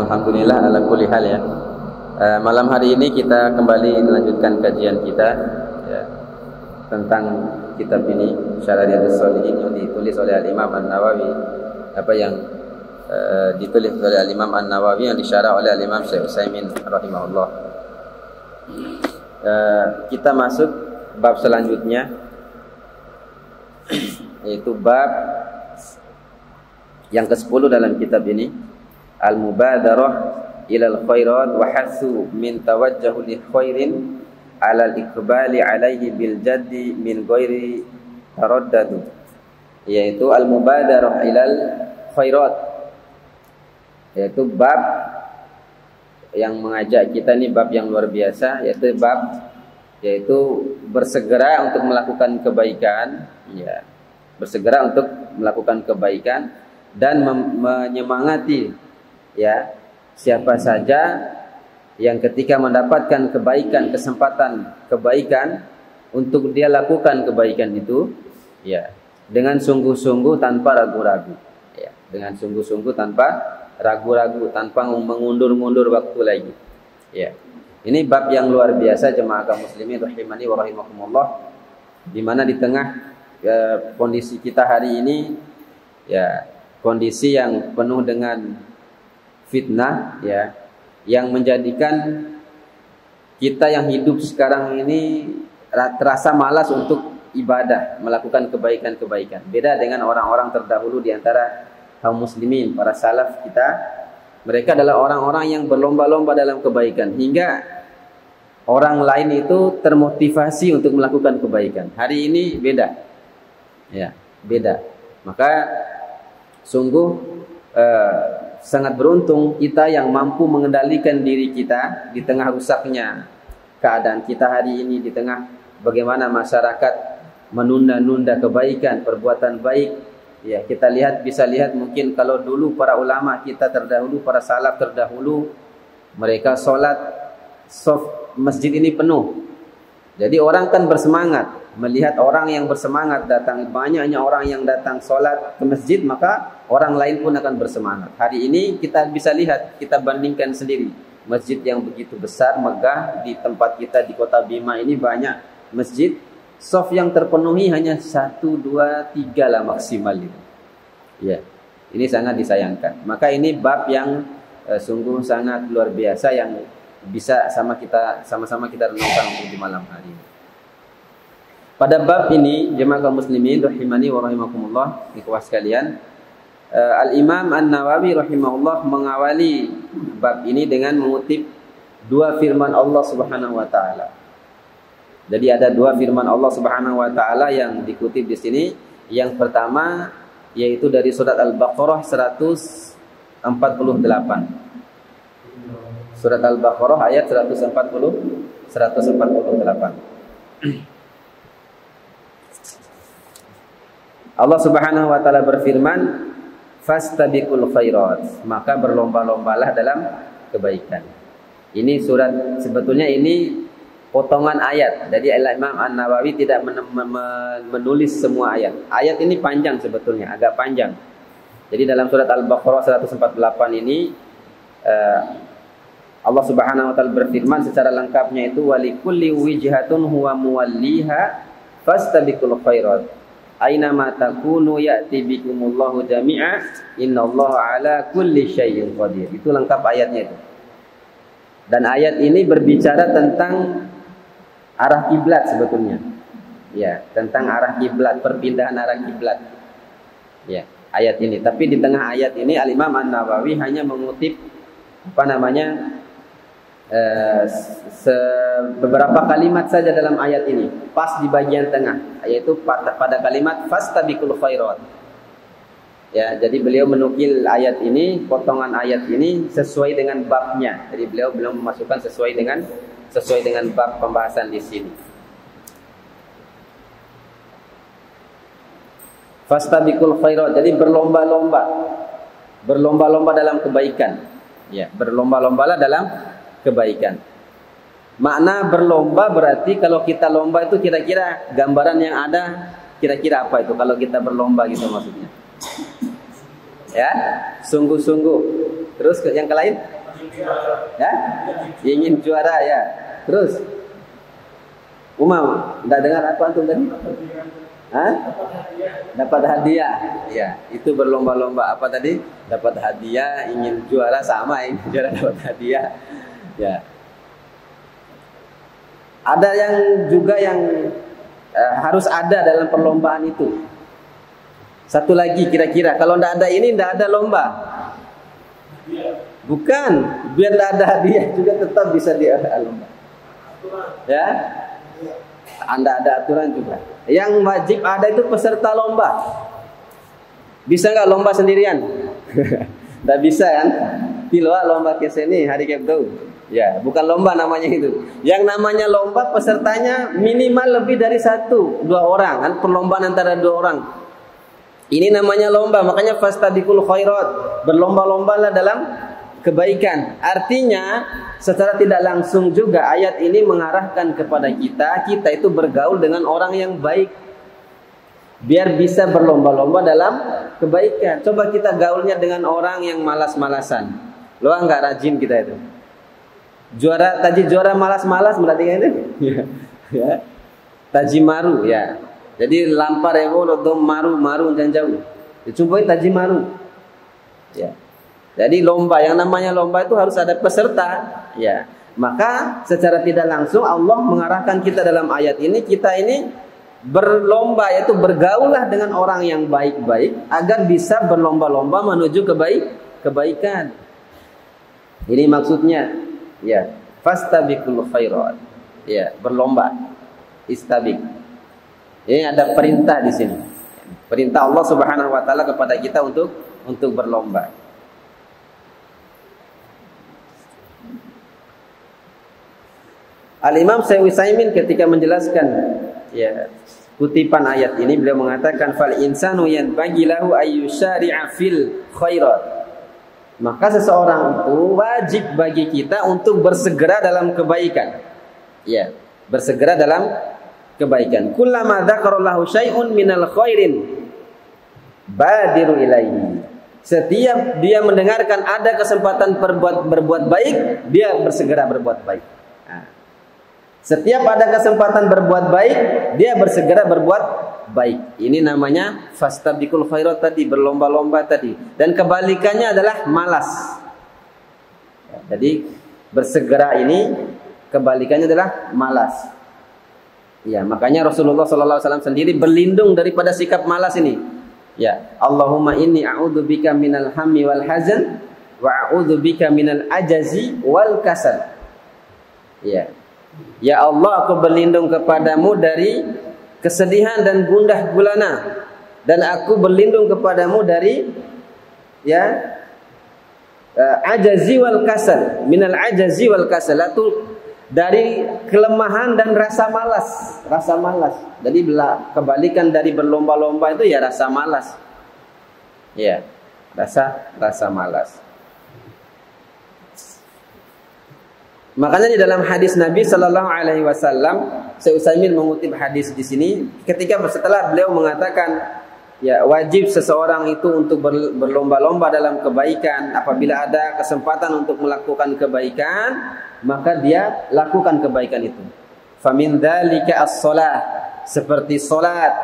Alhamdulillah ala kulli hal ya. Malam hari ini kita kembali melanjutkan kajian kita ya, tentang kitab ini Syarah Riyadhus Shalihin yang ditulis oleh Al-Imam An-Nawawi, ditulis oleh Al-Imam An-Nawawi yang disyarah oleh Al-Imam Syekh Utsaimin rahimahullah. Kita masuk bab selanjutnya, yaitu bab yang ke-10 dalam kitab ini, Al-Mubadarah ilal khairat wa hasu min tawajjuh li khairin ala al-iqbali alaihi bil jaddi min ghairi taraddud, yaitu al-mubadarah ilal khairat, yaitu bab yang mengajak kita, ini bab yang luar biasa, yaitu bersegera untuk melakukan kebaikan ya, bersegera untuk melakukan kebaikan dan menyemangati ya siapa saja yang ketika mendapatkan kebaikan, kesempatan kebaikan, untuk dia lakukan kebaikan itu ya dengan sungguh-sungguh tanpa ragu-ragu ya, dengan sungguh-sungguh tanpa ragu-ragu, tanpa mengundur-mundur waktu lagi ya. Ini bab yang luar biasa jemaah kaum muslimin rahimani wa rahimakumullah, di mana di tengah kondisi kita hari ini ya, kondisi yang penuh dengan fitnah ya, yang menjadikan kita yang hidup sekarang ini terasa malas untuk ibadah, melakukan kebaikan-kebaikan. Beda dengan orang-orang terdahulu di antara kaum muslimin, para salaf kita. Mereka adalah orang-orang yang berlomba-lomba dalam kebaikan, hingga orang lain itu termotivasi untuk melakukan kebaikan. Hari ini beda ya, beda. Maka sungguh sangat beruntung kita yang mampu mengendalikan diri kita di tengah rusaknya keadaan kita hari ini, di tengah bagaimana masyarakat menunda-nunda kebaikan, perbuatan baik ya. Kita bisa lihat mungkin kalau dulu para ulama kita terdahulu, para salaf terdahulu, mereka sholat soft masjid ini penuh. Jadi orang kan bersemangat melihat orang yang bersemangat datang, banyaknya orang yang datang sholat ke masjid, maka orang lain pun akan bersemangat. Hari ini kita bisa lihat, kita bandingkan sendiri, masjid yang begitu besar, megah di tempat kita di kota Bima ini banyak masjid, soft yang terpenuhi hanya 1, 2, 3 lah maksimal itu. Ya, ini sangat disayangkan. Maka ini bab yang sungguh sangat luar biasa yang bisa sama-sama kita renungkan untuk di malam hari ini. Pada bab ini jemaah kaum muslimin rahimani wa rahimakumullah, ikhwah sekalian, Al-Imam An-Nawawi rahimahullah mengawali bab ini dengan mengutip 2 firman Allah Subhanahu wa taala. Jadi ada 2 firman Allah Subhanahu wa taala yang dikutip di sini. Yang pertama yaitu dari surat Al-Baqarah 148. Surat Al-Baqarah ayat 148. Allah Subhanahu wa taala berfirman, fastabiqul khairat, maka berlomba-lombalah dalam kebaikan. Ini surat, sebetulnya ini potongan ayat. Jadi Imam An-Nawawi tidak menulis semua ayat. Ayat ini panjang sebetulnya, agak panjang. Jadi dalam surat Al-Baqarah 148 ini Allah Subhanahu wa taala berfirman secara lengkapnya itu, walikulli wijhatun huwa muwalliha fastabiqul khairat. Aina ma takunu ya'ti bikumullahu jami'a innallaha ala kulli syai'in qadir. Itu lengkap ayatnya itu. Dan ayat ini berbicara tentang arah kiblat sebetulnya. Ya, tentang arah kiblat, perpindahan arah kiblat. Ya, ayat ini. Tapi di tengah ayat ini Al-Imam An-Nawawi hanya mengutip beberapa kalimat saja dalam ayat ini, pas di bagian tengah, yaitu pada kalimat fastabiqul khairat. Ya, jadi beliau menukil ayat ini, potongan ayat ini sesuai dengan babnya. Jadi beliau belum memasukkan sesuai dengan bab pembahasan di sini. Fastabiqul khairat, jadi berlomba-lomba dalam kebaikan. Ya, berlomba-lombalah dalam kebaikan. Makna berlomba berarti kalau kita lomba itu kira-kira gambaran yang ada kira-kira apa itu kalau kita berlomba gitu maksudnya. Ya, sungguh-sungguh Terus yang lain? Ya? Ingin juara ya. Terus Umam, enggak dengar apa antum tadi? Hah? Dapat hadiah. Ya, itu berlomba-lomba apa tadi? Dapat hadiah, ingin juara sama, ingin juara dapat hadiah. Ya. Ada yang juga yang harus ada dalam perlombaan itu. Satu lagi kira-kira, kalau tidak ada ini tidak ada lomba. Bukan, biar tidak ada hadiah juga tetap bisa diada lomba. Ya, Anda ada aturan juga. Yang wajib ada itu peserta lomba. Bisa nggak lomba sendirian? Tidak bisa kan? Pilwa lomba ke sini hari Kebdo. Ya, bukan lomba namanya itu. Yang namanya lomba pesertanya minimal lebih dari 1-2 orang kan, perlombaan antara 2 orang. Ini namanya lomba, makanya fastabiqul khairat, berlomba-lombalah dalam kebaikan. Artinya secara tidak langsung juga ayat ini mengarahkan kepada kita itu bergaul dengan orang yang baik, biar bisa berlomba-lomba dalam kebaikan. Coba kita gaulnya dengan orang yang malas-malasan, lo nggak rajin kita itu. Juara malas-malas berarti kan itu? Ya. Taji maru ya. Jadi lampar ewo dom maru dan jauh. Dijumpai taji maru. Ya. Jadi lomba, yang namanya lomba itu harus ada peserta. Ya. Maka secara tidak langsung Allah mengarahkan kita dalam ayat ini, kita ini berlomba, yaitu bergaullah dengan orang yang baik-baik agar bisa berlomba-lomba menuju kebaikan. Ini maksudnya. Ya, fastabiqul khairat. Ya, berlomba. Istabiq. Ini ada perintah di sini. Perintah Allah Subhanahu wa taala kepada kita untuk berlomba. Al-Imam Syaikh Utsaimin ketika menjelaskan ya kutipan ayat ini, beliau mengatakan fal insanu yanbaghi lahu ayyusyari'a fil khairat. Maka seseorang itu wajib bagi kita untuk bersegera dalam kebaikan. Ya, bersegera dalam kebaikan. Kullama dzakarallahu syai'un minal khairin badiru ilaihi. Setiap dia mendengarkan ada kesempatan berbuat baik, dia bersegera berbuat baik. Nah, setiap ada kesempatan berbuat baik, dia bersegera berbuat baik. Ini namanya fastabiqul khairat tadi, berlomba-lomba tadi. Dan kebalikannya adalah malas. Jadi bersegera ini kebalikannya adalah malas. Ya, makanya Rasulullah SAW sendiri berlindung daripada sikap malas ini. Ya, Allahumma inni a'udzubika minal hammi wal hazan wa a'udzubika minal ajazi wal kasal. Ya. Ya Allah, aku berlindung kepadamu dari kesedihan dan gundah gulana, dan aku berlindung kepadamu dari ajazi wal kasal, minal ajazi wal kasal, itu dari kelemahan dan rasa malas. Jadi kebalikan dari berlomba-lomba itu ya rasa malas. Ya, rasa malas. Makanya di dalam hadis Nabi Sallallahu Alaihi Wasallam, Syekh Utsaimin mengutip hadis di sini, ketika setelah beliau mengatakan, ya wajib seseorang itu untuk berlomba-lomba dalam kebaikan. Apabila ada kesempatan untuk melakukan kebaikan, maka dia lakukan kebaikan itu. Famin dzalika as-shalah, seperti salat,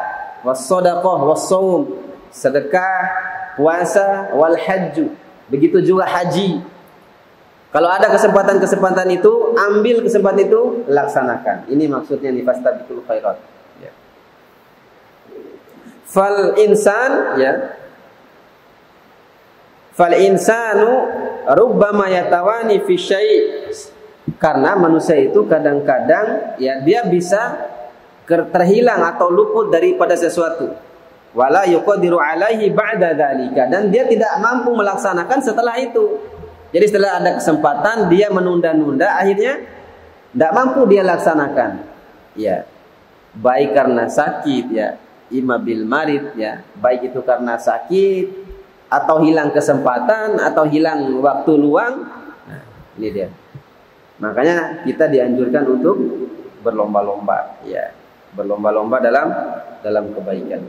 was-shadaqah, was-shaum, sedekah, puasa, wal hajj. Begitu juga haji. Kalau ada kesempatan-kesempatan itu, ambil kesempatan itu, laksanakan. Ini maksudnya nih fastabiqul khairat. Ya. Fal insanu rubbama yatawani fi syai'. Karena manusia itu kadang-kadang ya dia bisa terhilang atau luput daripada sesuatu. Wala yuqadiru alaihi ba'da dzalika, dan dia tidak mampu melaksanakan setelah itu. Jadi setelah ada kesempatan dia menunda-nunda, akhirnya tidak mampu dia laksanakan. Ya, baik karena sakit ya, imma bil marid ya, baik itu karena sakit atau hilang kesempatan atau hilang waktu luang. Nah, ini dia. Makanya kita dianjurkan untuk berlomba-lomba, ya, berlomba-lomba dalam kebaikan.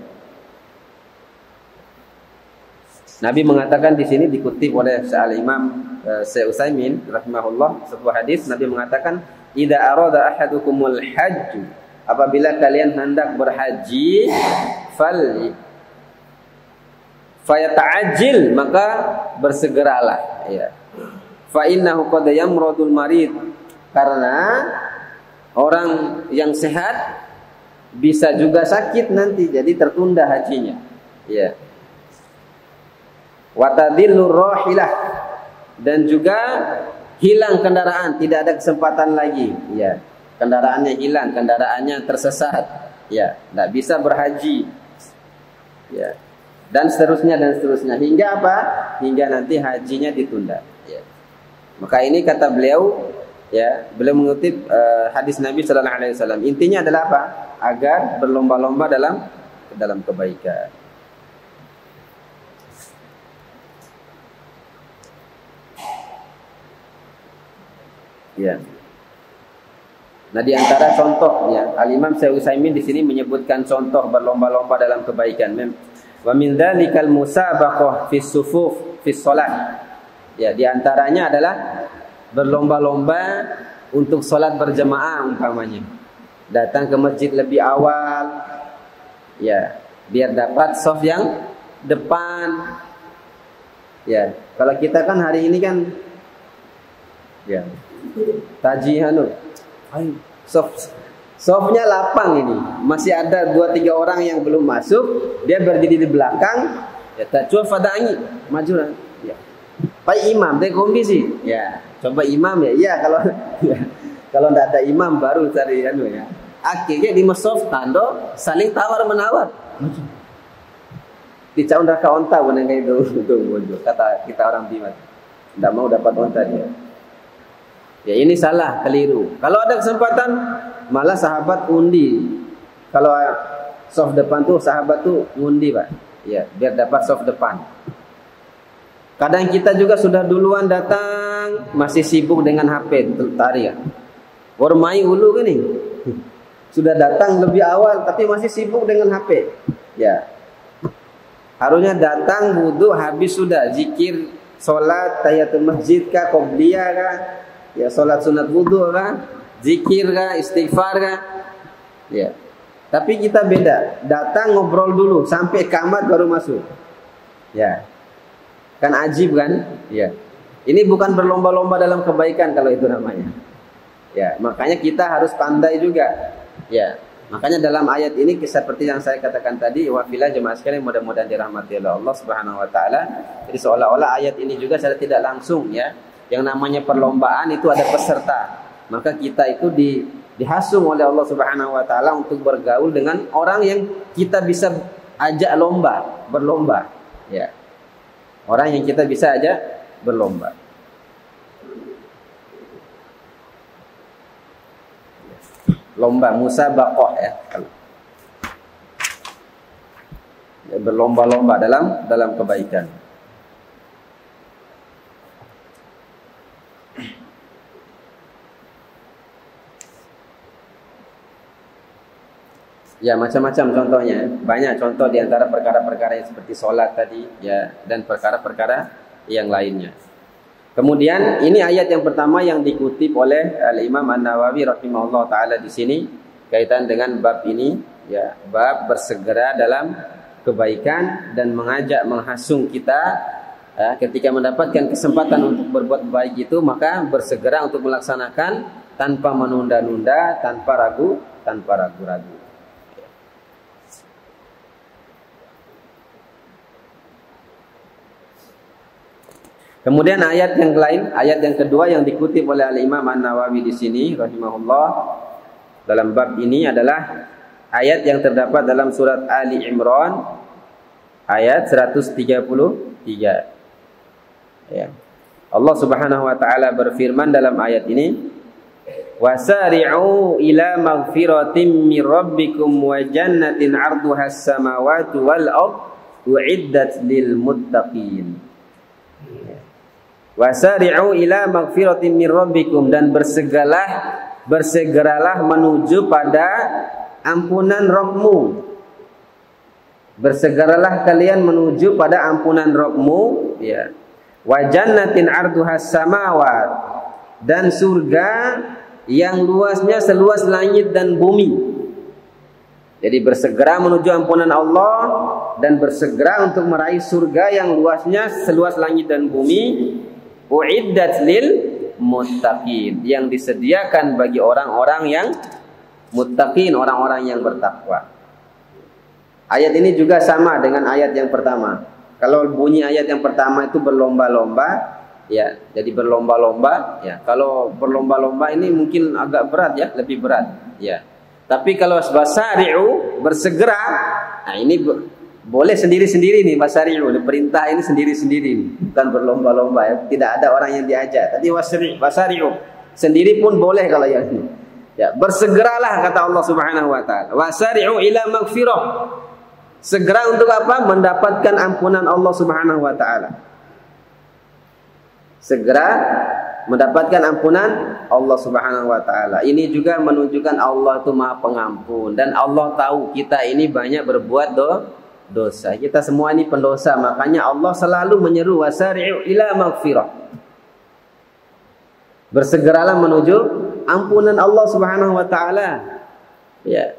Nabi mengatakan di sini dikutip oleh Al-Imam Syekh Utsaimin rahimahullah, sebuah hadis Nabi mengatakan, "Idza arada ahadukumul hajj," apabila kalian hendak berhaji, fayata'ajjil, maka bersegeralah, ya. Fa innahu qad yamradul marid, karena orang yang sehat bisa juga sakit nanti, jadi tertunda hajinya, ya. Watadillur rahilah, dan juga hilang kendaraan, tidak ada kesempatan lagi, ya. Kendaraannya hilang, kendaraannya tersesat, ya, tidak bisa berhaji, ya. Dan seterusnya hingga apa? Hingga nanti hajinya ditunda, ya. Maka ini kata beliau, ya, beliau mengutip hadis Nabi sallallahu alaihi wasallam. Intinya adalah apa? Agar berlomba-lomba dalam kebaikan. Ya. Nah, di antara contoh, ya, Al-Imam Syekh Utsaimin di sini menyebutkan contoh berlomba-lomba dalam kebaikan. Wa min dzalikal musabaqah fi sufuf fi shalah. Ya, di antaranya adalah berlomba-lomba untuk salat berjamaah umpamanya. Datang ke masjid lebih awal, ya, biar dapat shaf yang depan. Ya, kalau kita kan hari ini kan, ya, tajihan, softnya lapang ini, masih ada 2-3 orang yang belum masuk, dia berdiri di belakang, ya, tajwa fadangi, maju, ya, Pak imam, deh kondisi, ya, coba imam, ya, kalau ya, kalau tidak ada imam baru cari ya, akhirnya di masjid tando saling tawar menawar, dicaun raka onta benar itu, kata kita orang Bimat, tidak mau dapat onta dia. Ya, ini salah, keliru. Kalau ada kesempatan, malah sahabat undi. Kalau soft depan tuh sahabat tuh ngundi, Pak. Ya, biar dapat soft depan. Kadang kita juga sudah duluan datang, masih sibuk dengan HP, tarik. Warmai ulu gini. Sudah datang lebih awal, tapi masih sibuk dengan HP. Ya. Harusnya datang, wudu, habis sudah zikir, sholat, tahiyatul masjid kah, qobliyah kah, ya, sholat sunat wudu kah, zikir kah, istighfar kah, ya. Tapi kita beda, datang ngobrol dulu sampai kamar baru masuk, ya. Kan ajib kan, ya. Ini bukan berlomba-lomba dalam kebaikan kalau itu namanya, ya. Makanya kita harus pandai juga, ya. Makanya dalam ayat ini seperti yang saya katakan tadi, wa fillah jemaah sekalian, mudah-mudahan dirahmati oleh Allah Subhanahu wa taala. Jadi seolah-olah ayat ini juga secara tidak langsung, ya, yang namanya perlombaan itu ada peserta. Maka kita itu dihasung oleh Allah Subhanahu wa taala untuk bergaul dengan orang yang kita bisa ajak berlomba, ya. Orang yang kita bisa ajak berlomba. Lomba musabaqah, ya. Berlomba-lomba dalam kebaikan. Ya, macam-macam contohnya. Banyak contoh di antara perkara-perkara yang seperti sholat tadi, ya, dan perkara-perkara yang lainnya. Kemudian ini ayat yang pertama yang dikutip oleh Al-Imam An-Nawawi rahimahullah taala di sini kaitan dengan bab ini, ya, bab bersegera dalam kebaikan dan mengajak, menghasung kita, ya, ketika mendapatkan kesempatan untuk berbuat baik itu, maka bersegera untuk melaksanakan tanpa menunda-nunda, tanpa ragu-ragu. Kemudian ayat yang lain, ayat yang kedua yang dikutip oleh Al-Imam An-Nawawi di sini rahimahullah dalam bab ini adalah ayat yang terdapat dalam surat Ali Imran ayat 133. Ya. Allah Subhanahu wa taala berfirman dalam ayat ini, "Wasari'u ila maghfiratin min rabbikum wa jannatin 'arduhas samawati wal ardh u'iddat lil muttaqin." Wasari'u ila maghfiratin min rabbikum, dan bersegeralah menuju pada ampunan Rabbmu. bersegeralah kalian menuju pada ampunan Rabbmu, ya. Wa jannatin 'arduhas samawat, dan surga yang luasnya seluas langit dan bumi. Jadi bersegera menuju ampunan Allah dan bersegera untuk meraih surga yang luasnya seluas langit dan bumi. Uiddat lil muttaqin, yang disediakan bagi orang-orang yang muttaqin, orang-orang yang bertakwa. Ayat ini juga sama dengan ayat yang pertama. Kalau bunyi ayat yang pertama itu berlomba-lomba, ya, jadi berlomba-lomba, ya. Kalau berlomba-lomba ini mungkin agak berat, ya, lebih berat, ya. Tapi kalau basari'u, bersegera, nah ini boleh sendiri-sendiri nih, basari'u, perintah ini sendiri-sendiri nih, bukan berlomba-lomba, ya. Tidak ada orang yang diajak. Tadi basari'u, sendiri pun boleh kalau yang ini. Ya, bersegeralah kata Allah Subhanahu wa taala. Wasari'u ila maghfirah. Segera untuk apa? Mendapatkan ampunan Allah Subhanahu wa taala. Segera mendapatkan ampunan Allah Subhanahu wa taala. Ini juga menunjukkan Allah itu Maha Pengampun, dan Allah tahu kita ini banyak berbuat dosa. Kita semua ini pendosa, makanya Allah selalu menyeru wasari'u ila maghfirah. Bersegeralah menuju ampunan Allah Subhanahu wa taala. Ya.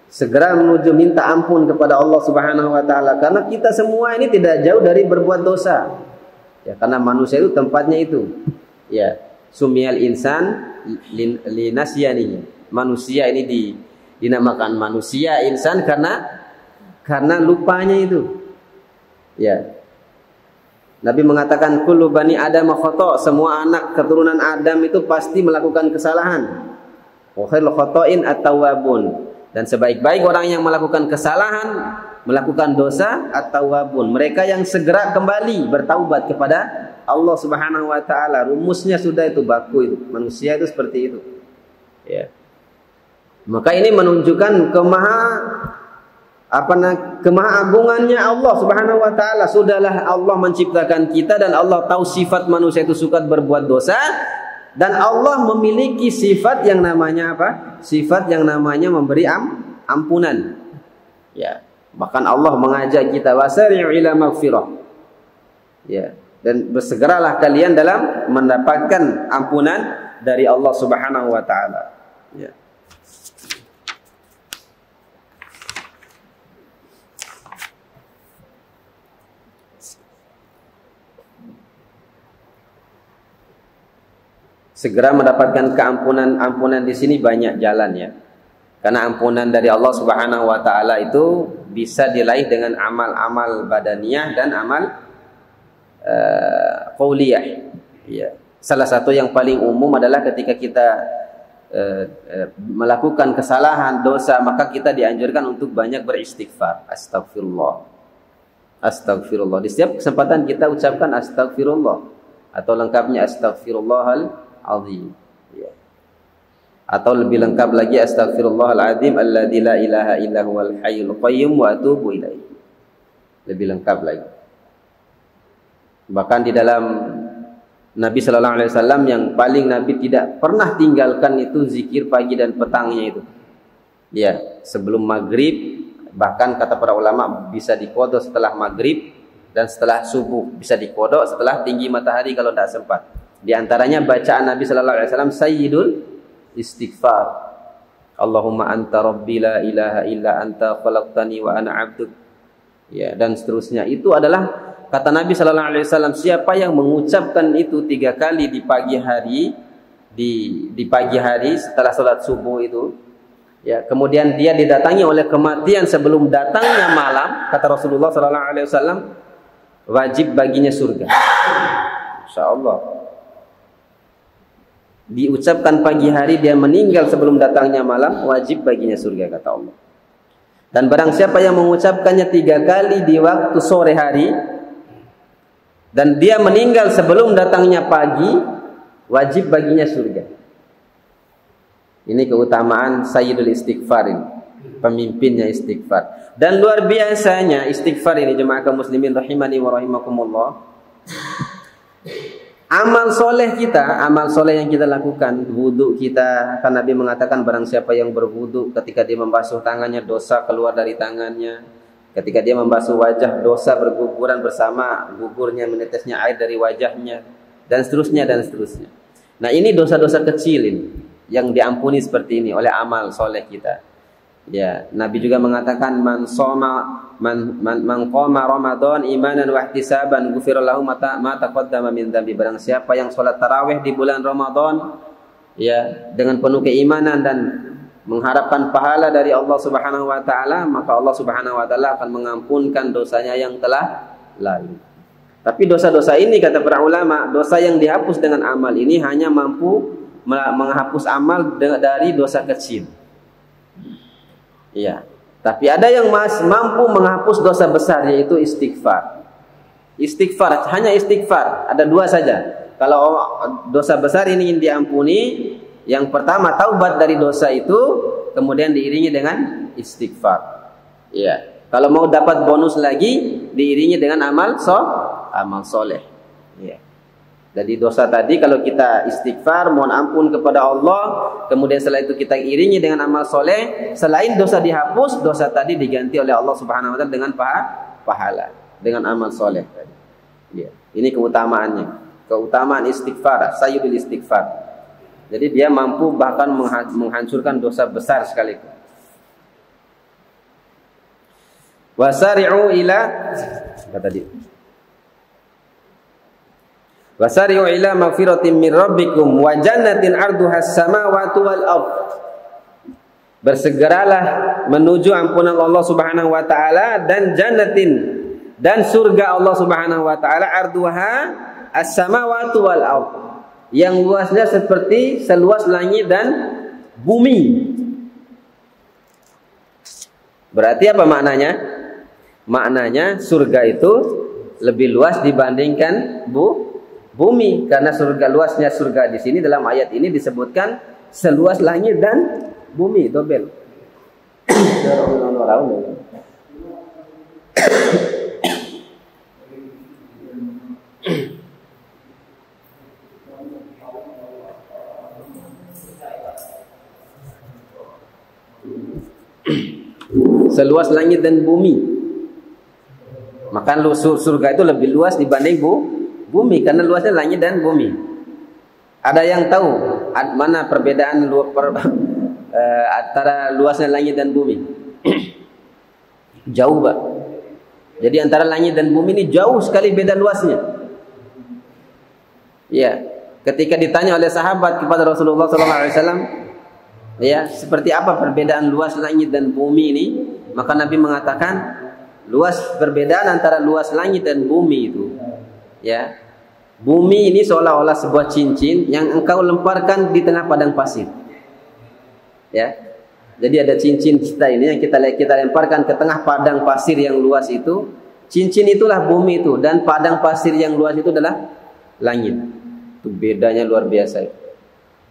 Segera menuju minta ampun kepada Allah Subhanahu wa taala, karena kita semua ini tidak jauh dari berbuat dosa. Ya, karena manusia itu tempatnya itu. Ya, sumiyal insan linasyani. Manusia ini dinamakan manusia insan karena lupanya itu. Ya. Nabi mengatakan kullu bani Adam khata', semua anak keturunan Adam itu pasti melakukan kesalahan. Wa khairul khata'in at-tawwabun. Dan sebaik-baik orang yang melakukan kesalahan, melakukan dosa, at-tawwabun, mereka yang segera kembali bertaubat kepada Allah Subhanahu wa taala. Rumusnya sudah itu baku itu. Manusia itu seperti itu. Ya. Maka ini menunjukkan kemahaagungannya Allah Subhanahu wa taala. Sudahlah Allah menciptakan kita dan Allah tahu sifat manusia itu suka berbuat dosa, dan Allah memiliki sifat yang namanya apa? Sifat yang namanya memberi ampunan. Ya, bahkan Allah mengajak kita wasari'u ila maghfirah. Ya, dan bersegeralah kalian dalam mendapatkan ampunan dari Allah Subhanahu wa taala. Ya. Segera mendapatkan ampunan di sini banyak jalan, ya. Karena ampunan dari Allah Subhanahu wa taala itu bisa diraih dengan amal-amal badaniyah dan amal qauliyah. Ya. Salah satu yang paling umum adalah ketika kita melakukan kesalahan, dosa, maka kita dianjurkan untuk banyak beristighfar. Astagfirullah. Astagfirullah. Di setiap kesempatan kita ucapkan astagfirullah, atau lengkapnya astagfirullahal azim, ya. Atau lebih lengkap lagi astaghfirullahaladzim alladzi la ilaha illa huwal hayyul qayyum wa atubu ilaihi. Lebih lengkap lagi. Bahkan di dalam Nabi sallallahu alaihi wasallam yang paling Nabi tidak pernah tinggalkan itu zikir pagi dan petangnya itu. Ya, sebelum maghrib, bahkan kata para ulama bisa diqodho setelah maghrib, dan setelah subuh bisa diqodho setelah tinggi matahari kalau tidak sempat. Di antaranya bacaan Nabi sallallahu alaihi wasallam sayyidul istighfar. Allahumma anta rabbi la ilaha illa anta khalaqtani wa ana 'abduk. Ya, dan seterusnya. Itu adalah kata Nabi sallallahu alaihi wasallam, siapa yang mengucapkan itu 3 kali di pagi hari, di pagi hari setelah salat subuh itu, ya, kemudian dia didatangi oleh kematian sebelum datangnya malam, kata Rasulullah sallallahu alaihi wasallam, wajib baginya surga. Insyaallah. Diucapkan pagi hari, dia meninggal sebelum datangnya malam, wajib baginya surga, kata Allah. Dan barang siapa yang mengucapkannya 3 kali di waktu sore hari, dan dia meninggal sebelum datangnya pagi, wajib baginya surga. Ini keutamaan sayyidul istighfar ini, pemimpinnya istighfar. Dan luar biasanya istighfar ini, jemaah kaum muslimin rahimani wa rahimakumullah, Amal soleh kita, amal soleh yang kita lakukan, wudhu kita, kan Nabi mengatakan barang siapa yang berwudhu ketika dia membasuh tangannya, dosa keluar dari tangannya. Ketika dia membasuh wajah, dosa berguguran bersama gugurnya, menetesnya air dari wajahnya, dan seterusnya dan seterusnya. Nah, ini dosa-dosa kecil ini yang diampuni seperti ini oleh amal soleh kita. Ya, Nabi juga mengatakan man qama Ramadan imanan wa ihtisaban ghufira lahu ma taqaddama min dzambi. Barang siapa yang salat tarawih di bulan Ramadan ya dengan penuh keimanan dan mengharapkan pahala dari Allah Subhanahu wa taala, maka Allah Subhanahu wa taala akan mengampunkan dosanya yang telah lalu. Tapi dosa-dosa ini kata para ulama, dosa yang dihapus dengan amal ini hanya mampu menghapus amal dari dosa kecil. Iya. Tapi ada yang mampu menghapus dosa besar, yaitu istighfar. Istighfar, hanya istighfar. Ada dua saja. Kalau dosa besar ini ingin diampuni, yang pertama taubat dari dosa itu, kemudian diiringi dengan istighfar. Iya. Kalau mau dapat bonus lagi, diiringi dengan amal soleh. Iya. Jadi dosa tadi kalau kita istighfar, mohon ampun kepada Allah, kemudian setelah itu kita iringi dengan amal soleh, selain dosa dihapus, dosa tadi diganti oleh Allah Subhanahu wa taala dengan pahala, dengan amal soleh. Ya. Ini keutamaannya. Keutamaan istighfar, sayyidul istighfar. Jadi dia mampu bahkan menghancurkan dosa besar sekaligus. Wasari'u ila tadi. Wasari'u ila magfiratin min rabbikum wa jannatin 'arduha as-samawati wal ardh. Bersegeralah menuju ampunan Allah Subhanahu wa taala dan jannatin, dan surga Allah Subhanahu wa taala, 'arduha as-samawati wal ardh, yang luasnya seperti seluas langit dan bumi. Berarti apa maknanya? Maknanya surga itu lebih luas dibandingkan bumi, karena surga, luasnya surga di sini dalam ayat ini disebutkan seluas langit dan bumi, dobel. Seluas langit dan bumi. Maka surga itu lebih luas dibanding bumi, karena luasnya langit dan bumi. Ada yang tahu mana perbedaan antara luasnya langit dan bumi? Jauh, Pak. Jadi antara langit dan bumi ini jauh sekali beda luasnya. Ya, ketika ditanya oleh sahabat kepada Rasulullah SAW, ya, seperti apa perbedaan luas langit dan bumi ini? Maka Nabi mengatakan, luas perbedaan antara luas langit dan bumi itu, ya, bumi ini seolah-olah sebuah cincin yang engkau lemparkan di tengah padang pasir. Ya. Jadi ada cincin kita ini yang kita lemparkan ke tengah padang pasir yang luas itu. Cincin itulah bumi itu, dan padang pasir yang luas itu adalah langit. Itu bedanya luar biasa itu.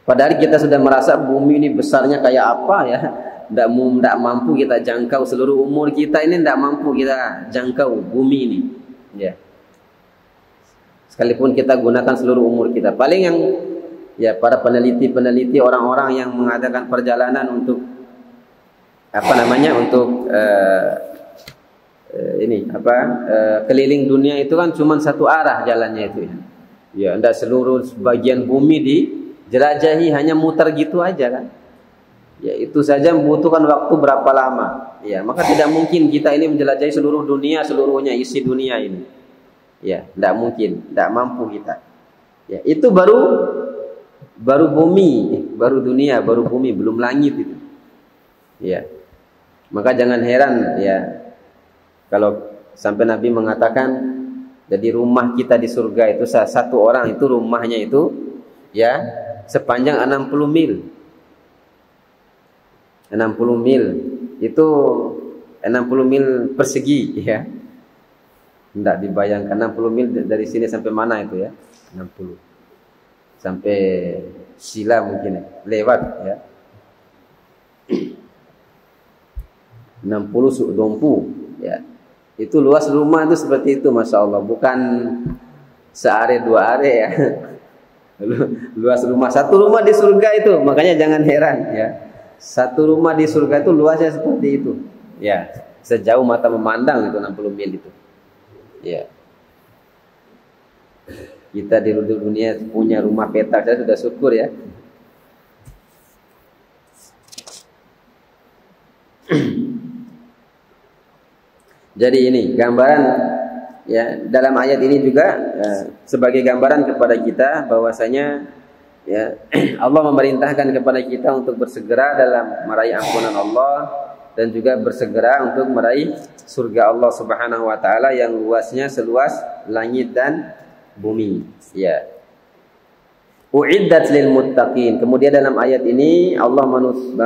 Padahal kita sudah merasa bumi ini besarnya kayak apa ya. Tidak mampu kita jangkau, seluruh umur kita ini tidak mampu kita jangkau bumi ini. Ya. Sekalipun kita gunakan seluruh umur kita. Paling yang ya para peneliti orang-orang yang mengadakan perjalanan untuk keliling dunia itu kan cuma satu arah jalannya itu ya. Ya, tidak seluruh bagian bumi dijelajahi, hanya muter gitu aja kan. Ya, itu saja membutuhkan waktu berapa lama. Ya, maka tidak mungkin kita ini menjelajahi seluruh dunia, seluruhnya isi dunia ini. Ya, tidak mungkin, tidak mampu kita. Ya, itu baru bumi, baru dunia, baru bumi, belum langit itu. Ya. Maka jangan heran ya kalau sampai Nabi mengatakan jadi rumah kita di surga itu satu orang itu rumahnya itu ya sepanjang 60 mil. 60 mil itu 60 mil persegi ya. Tidak dibayangkan 60 mil dari sini sampai mana itu ya? 60. Sampai Sila mungkin lewat ya. 60 dompu ya. Itu luas rumah itu seperti itu, Masya Allah. Bukan seare dua are ya. Luas rumah, satu rumah di surga itu, makanya jangan heran ya. Satu rumah di surga itu luasnya seperti itu. Ya, sejauh mata memandang itu 60 mil itu. Ya. Kita di dunia punya rumah petak saja sudah syukur ya. Jadi ini gambaran ya, dalam ayat ini juga sebagai gambaran kepada kita bahwasanya ya Allah memerintahkan kepada kita untuk bersegera dalam meraih ampunan Allah dan juga bersegera untuk meraih surga Allah Subhanahu wa taala yang luasnya seluas langit dan bumi. Ya. Uiddat lil muttaqin. Kemudian dalam ayat ini Allah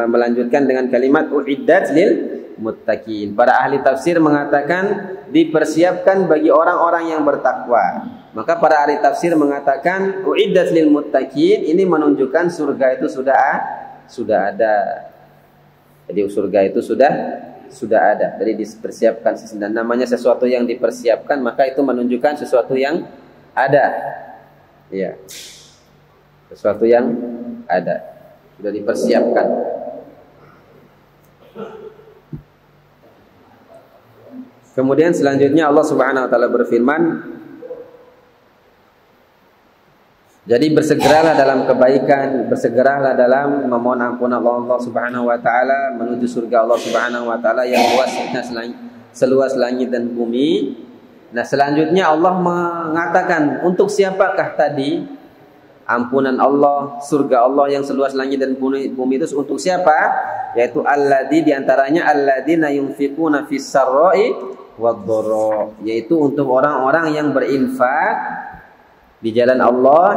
melanjutkan dengan kalimat uiddat lil muttaqin. Para ahli tafsir mengatakan dipersiapkan bagi orang-orang yang bertakwa. Maka para ahli tafsir mengatakan uiddat lil muttaqin ini menunjukkan surga itu sudah ada. Jadi surga itu sudah ada. Jadi dipersiapkan, dan namanya sesuatu yang dipersiapkan maka itu menunjukkan sesuatu yang ada. Ya. Sesuatu yang ada, sudah dipersiapkan. Kemudian selanjutnya Allah Subhanahu wa taala berfirman, jadi bersegeralah dalam kebaikan, bersegeralah dalam memohon ampunan Allah Subhanahu wa taala menuju surga Allah Subhanahu wa taala yang luasnya seluas langit dan bumi. Nah, selanjutnya Allah mengatakan untuk siapakah tadi ampunan Allah, surga Allah yang seluas langit dan bumi itu untuk siapa? Yaitu alladzi, diantaranya alladzina yunfiquna fis sarra'i wad-dharra, yaitu untuk orang-orang yang berinfak di jalan Allah,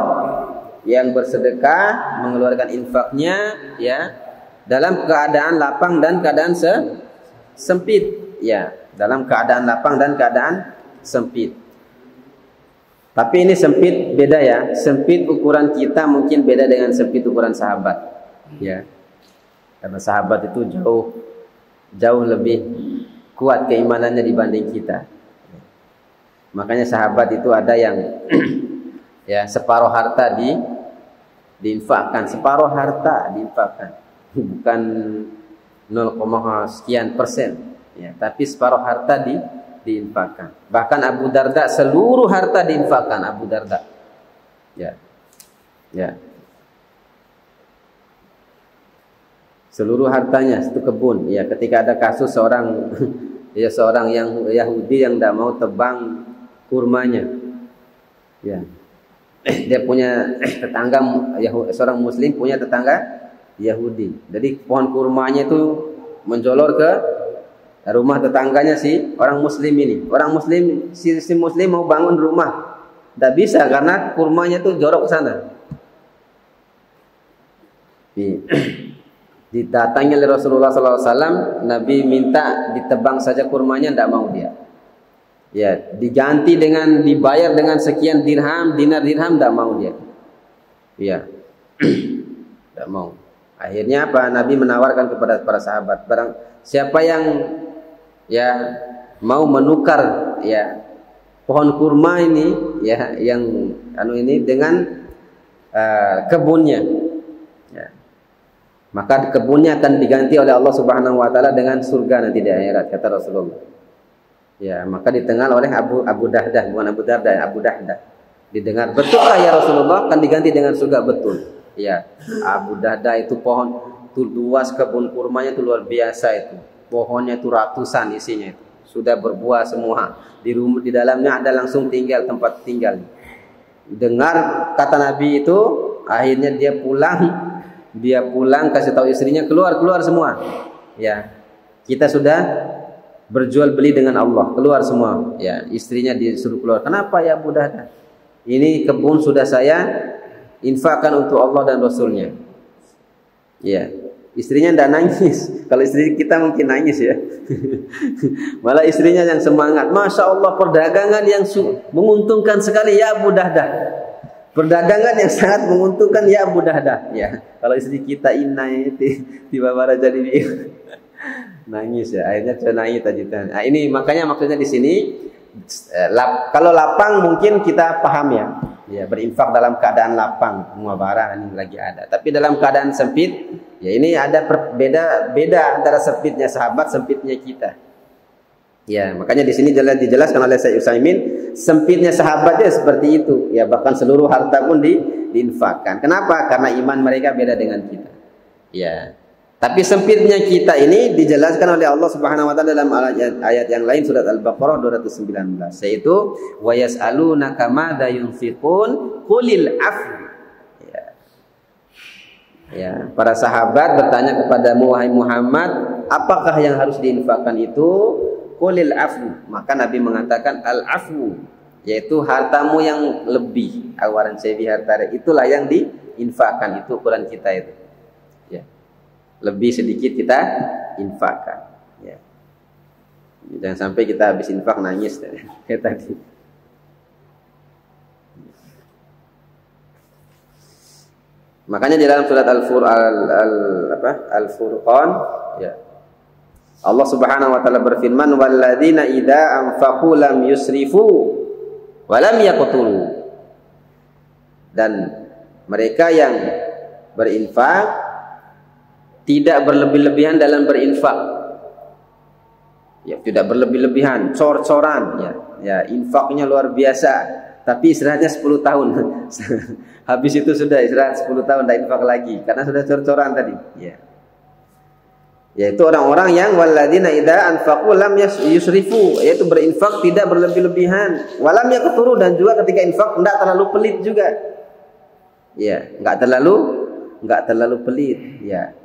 yang bersedekah, mengeluarkan infaknya ya dalam keadaan lapang dan keadaan sempit ya, dalam keadaan lapang dan keadaan sempit. Tapi ini sempit beda ya, sempit ukuran kita mungkin beda dengan sempit ukuran sahabat, ya. Karena sahabat itu jauh lebih kuat keimanannya dibanding kita. Makanya sahabat itu ada yang ya separuh harta diinfakkan, separuh harta diinfakkan, bukan 0, sekian persen, ya, tapi separuh harta diinfakkan. Bahkan Abu Darda seluruh harta diinfakkan Abu Darda. Ya. Ya. Seluruh hartanya itu kebun. Ya, ketika ada kasus seorang yang Yahudi yang tidak mau tebang kurmanya. Ya. Dia punya tetangga seorang muslim punya tetangga Yahudi. Jadi pohon kurmanya itu menjolor ke rumah tetangganya si orang muslim ini. Orang muslim si muslim mau bangun rumah, tidak bisa karena kurmanya itu jorok ke sana. Didatangi oleh Rasulullah SAW, Nabi minta ditebang saja kurmanya, tidak mau dia. Ya, diganti dengan dibayar dengan sekian dinar dirham, tidak mau dia. Ya, tidak mau. Akhirnya apa? Nabi menawarkan kepada para sahabat, barang siapa yang ya mau menukar ya pohon kurma ini ya yang ini dengan kebunnya ya, maka kebunnya akan diganti oleh Allah Subhanahu wa taala dengan surga nanti di akhirat, kata Rasulullah. Ya, maka ditengal oleh Abu Dahdah, bukan Abu Darda, Abu Dahdah. Didengar, betulkah ya Rasulullah akan diganti dengan surga? Betul. Ya, Abu Dahdah itu pohon itu luas, kebun kurmanya itu luar biasa itu. Pohonnya itu ratusan isinya itu. Sudah berbuah semua. Di dalamnya ada langsung tempat tinggal. Dengar kata Nabi itu, akhirnya dia pulang kasih tahu istrinya, keluar semua. Ya. Kita sudah berjual beli dengan Allah, keluar semua. Ya, istrinya disuruh keluar. Kenapa ya Abu Dahdah? Ini kebun sudah saya infakkan untuk Allah dan Rasulnya. Ya. Istrinya tidak nangis. Kalau istri kita mungkin nangis ya. Malah istrinya yang semangat. Masya Allah, perdagangan yang menguntungkan sekali ya Abu Dahdah. Perdagangan yang sangat menguntungkan ya Abu Dahdah. Ya. Kalau istri kita tiba-tiba jadi nangis ya. Akhirnya saya nangis tadi. Nah, ini makanya maksudnya di sini Kalau lapang mungkin kita paham ya. Ya, berinfak dalam keadaan lapang, muabarah ini lagi ada. Tapi dalam keadaan sempit, ya ini ada beda antara sempitnya sahabat, sempitnya kita. Ya, makanya di sini dijelaskan oleh Syekh Utsaimin, sempitnya sahabatnya seperti itu. Ya, bahkan seluruh harta pun diinfakkan. Kenapa? Karena iman mereka beda dengan kita. Ya. Tapi sempitnya kita ini dijelaskan oleh Allah Subhanahu wa taala dalam ayat yang lain surat Al-Baqarah 219, yaitu wa yas'alunaka madza yunfiqun qulil afw. Ya. Ya, para sahabat bertanya kepadamu wahai Muhammad, apakah yang harus diinfakkan itu? Qulil afw. Maka Nabi mengatakan al-afw, yaitu hartamu yang lebih, awaran sebi harta itulah yang diinfakkan, itu ukuran kita itu. Ya. Lebih sedikit kita infakkan. Ya. Jangan sampai kita habis infak nangis kayak tadi. Makanya di dalam surat Al-Furqan, ya, Allah Subhanahu wa taala berfirman, walladzina idza anfaqu lam yusrifu wa lam yaqturu. Dan mereka yang berinfak tidak berlebih-lebihan dalam berinfak. Ya, tidak berlebih-lebihan, cor-coran, ya. Ya, infaknya luar biasa, tapi istirahatnya 10 tahun. Habis itu sudah istirahat 10 tahun, tidak infak lagi karena sudah cor-coran tadi, ya. Yaitu orang-orang yang walladzina idza anfaqu lam yusrifu, yaitu berinfak tidak berlebih-lebihan, walam yaqturu, dan juga ketika infak tidak terlalu pelit juga. Ya, enggak terlalu pelit, ya.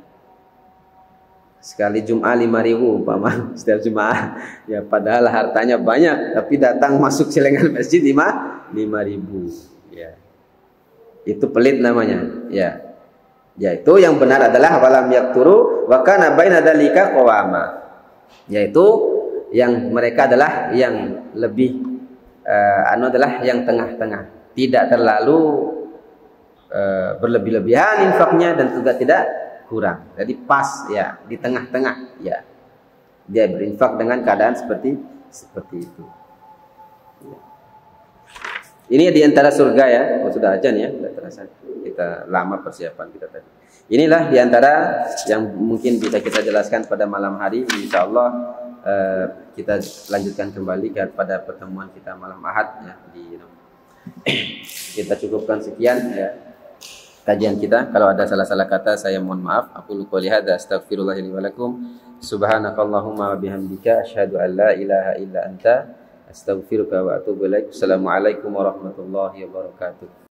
Sekali Jum'ah 5.000 paman, setiap Jum'ah. Ya, padahal hartanya banyak, tapi datang masuk celengan masjid 5.000. Ya. Itu pelit namanya. Ya. Ya, itu yang benar adalah walam yakturu wa kana baina dzalika qawama. Yaitu yang mereka adalah yang lebih adalah yang tengah-tengah. Tidak terlalu berlebih-lebihan infaknya dan juga tidak kurang. Jadi pas, ya, di tengah-tengah, ya. Dia berinfak dengan keadaan seperti itu. Ya. Ini di antara surga, ya. Oh, sudah ajan, ya, sudah terasa. Kita lama persiapan kita tadi. Inilah di antara yang mungkin bisa kita jelaskan pada malam hari. Insyaallah kita lanjutkan kembali pada pertemuan kita malam Ahad, ya. Kita cukupkan sekian, ya, kajian kita. Kalau ada salah-salah kata saya mohon maaf. Aku qouli hadza astaghfirullah li wa lakum. Subhanakallahumma wa bihamdika asyhadu an la ilaha illa anta astaghfiruka wa atubu ilaik. Assalamualaikum warahmatullahi wabarakatuh.